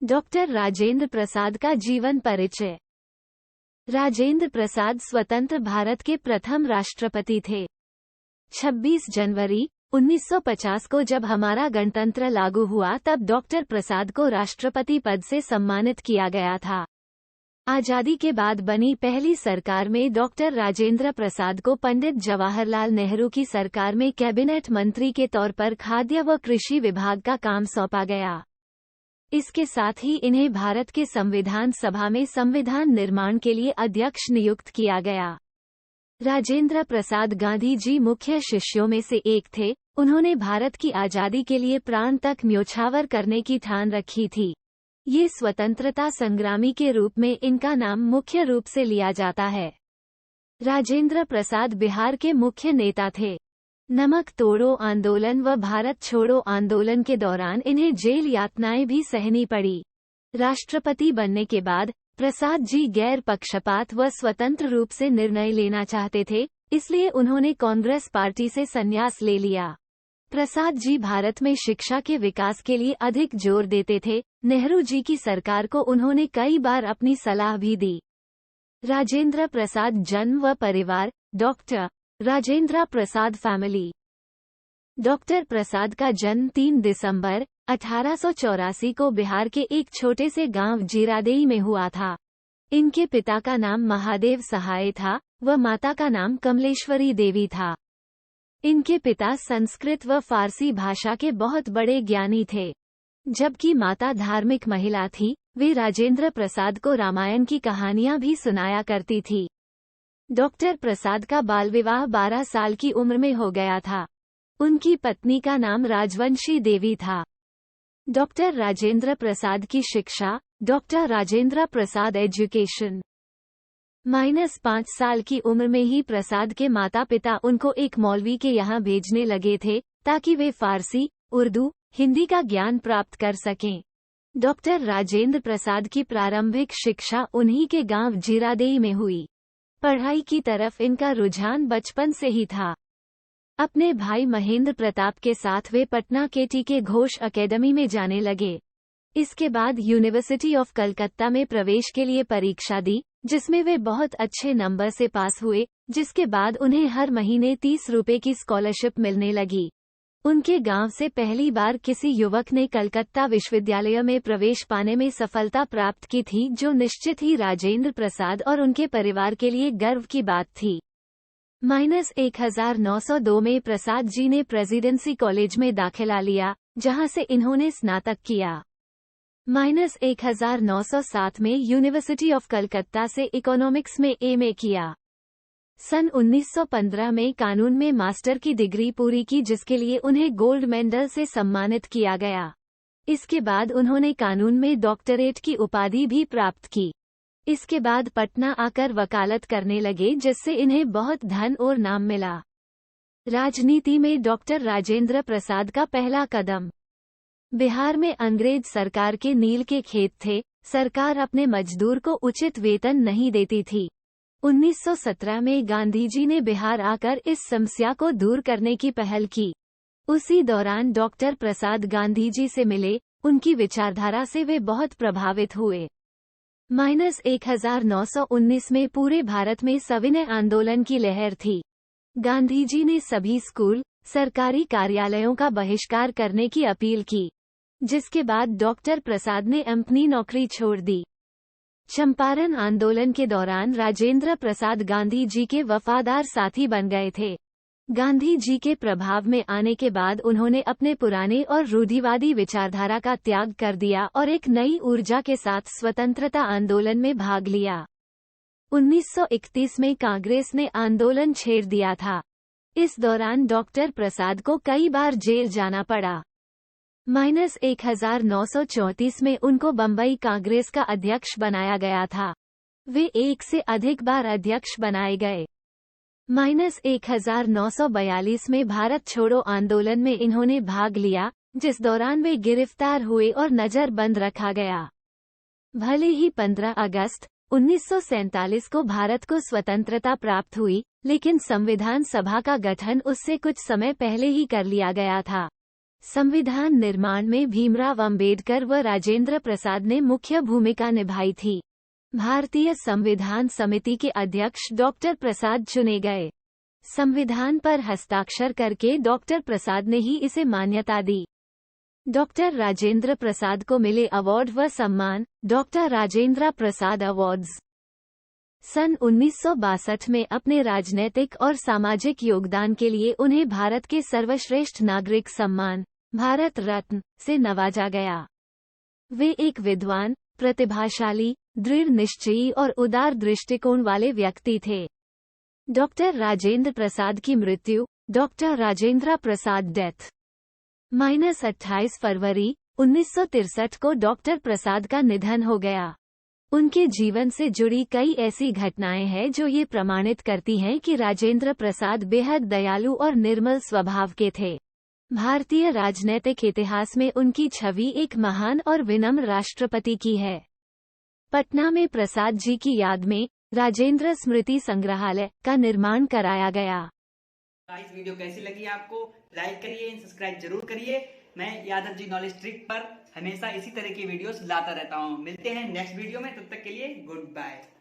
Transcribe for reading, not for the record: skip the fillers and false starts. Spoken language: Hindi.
डॉक्टर राजेंद्र प्रसाद का जीवन परिचय। राजेंद्र प्रसाद स्वतंत्र भारत के प्रथम राष्ट्रपति थे। 26 जनवरी 1950 को जब हमारा गणतंत्र लागू हुआ तब डॉक्टर प्रसाद को राष्ट्रपति पद से सम्मानित किया गया था। आजादी के बाद बनी पहली सरकार में डॉक्टर राजेंद्र प्रसाद को पंडित जवाहरलाल नेहरू की सरकार में कैबिनेट मंत्री के तौर पर खाद्य व कृषि विभाग का काम सौंपा गया। इसके साथ ही इन्हें भारत के संविधान सभा में संविधान निर्माण के लिए अध्यक्ष नियुक्त किया गया। राजेंद्र प्रसाद गांधी जी मुख्य शिष्यों में से एक थे। उन्होंने भारत की आजादी के लिए प्राण तक न्योछावर करने की ठान रखी थी। ये स्वतंत्रता संग्रामी के रूप में इनका नाम मुख्य रूप से लिया जाता है। राजेंद्र प्रसाद बिहार के मुख्य नेता थे। नमक तोड़ो आंदोलन व भारत छोड़ो आंदोलन के दौरान इन्हें जेल यातनाएं भी सहनी पड़ी। राष्ट्रपति बनने के बाद प्रसाद जी गैर पक्षपात व स्वतंत्र रूप से निर्णय लेना चाहते थे, इसलिए उन्होंने कांग्रेस पार्टी से संन्यास ले लिया। प्रसाद जी भारत में शिक्षा के विकास के लिए अधिक जोर देते थे। नेहरू जी की सरकार को उन्होंने कई बार अपनी सलाह भी दी। राजेंद्र प्रसाद जन्म व परिवार। Doctor Rajendra Prasad family. Doctor प्रसाद का जन्म 3 दिसंबर 1884 को बिहार के एक छोटे से गांव जीरादेई में हुआ था। इनके पिता का नाम महादेव सहाय था व माता का नाम कमलेश्वरी देवी था। इनके पिता संस्कृत व फारसी भाषा के बहुत बड़े ज्ञानी थे, जबकि माता धार्मिक महिला थी। वे राजेंद्र प्रसाद को रामायण की कहानियां भी सुनाया करती थी। डॉक्टर प्रसाद का बाल विवाह 12 साल की उम्र में हो गया था। उनकी पत्नी का नाम राजवंशी देवी था। डॉक्टर राजेंद्र प्रसाद की शिक्षा। Doctor Rajendra Prasad education. -5 साल की उम्र में ही प्रसाद के माता पिता उनको एक मौलवी के यहाँ भेजने लगे थे, ताकि वे फारसी, उर्दू, हिंदी का ज्ञान प्राप्त कर सकें। डॉक्टर राजेंद्र प्रसाद की प्रारंभिक शिक्षा उन्हीं के गांव जीरादेई में हुई। पढ़ाई की तरफ इनका रुझान बचपन से ही था। अपने भाई महेंद्र प्रताप के साथ वे पटना के टी.के. घोष अकेडमी में जाने लगे। इसके बाद यूनिवर्सिटी ऑफ कलकत्ता में प्रवेश के लिए परीक्षा दी, जिसमें वे बहुत अच्छे नंबर से पास हुए, जिसके बाद उन्हें हर महीने 30 रुपए की स्कॉलरशिप मिलने लगी। उनके गांव से पहली बार किसी युवक ने कलकत्ता विश्वविद्यालय में प्रवेश पाने में सफलता प्राप्त की थी, जो निश्चित ही राजेंद्र प्रसाद और उनके परिवार के लिए गर्व की बात थी। 1902 में प्रसाद जी ने प्रेसिडेंसी कॉलेज में दाखिला लिया, जहां से इन्होंने स्नातक किया। 1907 में यूनिवर्सिटी ऑफ कलकत्ता से इकोनॉमिक्स में एमए किया। सन 1915 में कानून में मास्टर की डिग्री पूरी की, जिसके लिए उन्हें गोल्ड मेडल से सम्मानित किया गया। इसके बाद उन्होंने कानून में डॉक्टरेट की उपाधि भी प्राप्त की। इसके बाद पटना आकर वकालत करने लगे, जिससे इन्हें बहुत धन और नाम मिला। राजनीति में डॉक्टर राजेंद्र प्रसाद का पहला कदम। बिहार में अंग्रेज सरकार के नील के खेत थे। सरकार अपने मजदूर को उचित वेतन नहीं देती थी। 1917 में गांधीजी ने बिहार आकर इस समस्या को दूर करने की पहल की। उसी दौरान डॉक्टर प्रसाद गांधीजी से मिले। उनकी विचारधारा से वे बहुत प्रभावित हुए। 1919 में पूरे भारत में सविनय आंदोलन की लहर थी। गांधीजी ने सभी स्कूल, सरकारी कार्यालयों का बहिष्कार करने की अपील की, जिसके बाद डॉक्टर प्रसाद ने अपनी नौकरी छोड़ दी। चंपारण आंदोलन के दौरान राजेंद्र प्रसाद गांधी जी के वफादार साथी बन गए थे। गांधी जी के प्रभाव में आने के बाद उन्होंने अपने पुराने और रूढ़िवादी विचारधारा का त्याग कर दिया और एक नई ऊर्जा के साथ स्वतंत्रता आंदोलन में भाग लिया। 1931 में कांग्रेस ने आंदोलन छेड़ दिया था। इस दौरान डॉक्टर प्रसाद को कई बार जेल जाना पड़ा। 1934 में उनको बम्बई कांग्रेस का अध्यक्ष बनाया गया था। वे एक से अधिक बार अध्यक्ष बनाए गए। 1942 में भारत छोड़ो आंदोलन में इन्होंने भाग लिया, जिस दौरान वे गिरफ्तार हुए और नजरबंद रखा गया। भले ही 15 अगस्त 1947 को भारत को स्वतंत्रता प्राप्त हुई, लेकिन संविधान सभा का गठन उससे कुछ समय पहले ही कर लिया गया था। संविधान निर्माण में भीमराव अंबेडकर व राजेंद्र प्रसाद ने मुख्य भूमिका निभाई थी। भारतीय संविधान समिति के अध्यक्ष डॉक्टर प्रसाद चुने गए। संविधान पर हस्ताक्षर करके डॉक्टर प्रसाद ने ही इसे मान्यता दी। डॉक्टर राजेंद्र प्रसाद को मिले अवार्ड व सम्मान, डॉक्टर राजेंद्र प्रसाद अवार्ड्स। सन 1962 में अपने राजनैतिक और सामाजिक योगदान के लिए उन्हें भारत के सर्वश्रेष्ठ नागरिक सम्मान, भारत रत्न, से नवाजा गया। वे एक विद्वान, प्रतिभाशाली, दृढ़ निश्चयी और उदार दृष्टिकोण वाले व्यक्ति थे। डॉक्टर राजेंद्र प्रसाद की मृत्यु, डॉक्टर राजेंद्र प्रसाद डेथ -28 फरवरी 1963 को डॉक्टर प्रसाद का निधन हो गया। उनके जीवन से जुड़ी कई ऐसी घटनाएं हैं जो ये प्रमाणित करती हैं कि राजेंद्र प्रसाद बेहद दयालु और निर्मल स्वभाव के थे। भारतीय राजनीतिक इतिहास में उनकी छवि एक महान और विनम्र राष्ट्रपति की है। पटना में प्रसाद जी की याद में राजेंद्र स्मृति संग्रहालय का निर्माण कराया गया। इस वीडियो कैसी लगी आपको? लाइक करिए, सब्सक्राइब जरूर करिए। मैं यादव जी नॉलेज ट्रिक पर हमेशा इसी तरह की वीडियोस लाता रहता हूँ। मिलते हैं नेक्स्ट वीडियो में, तब तक के लिए गुड बाय।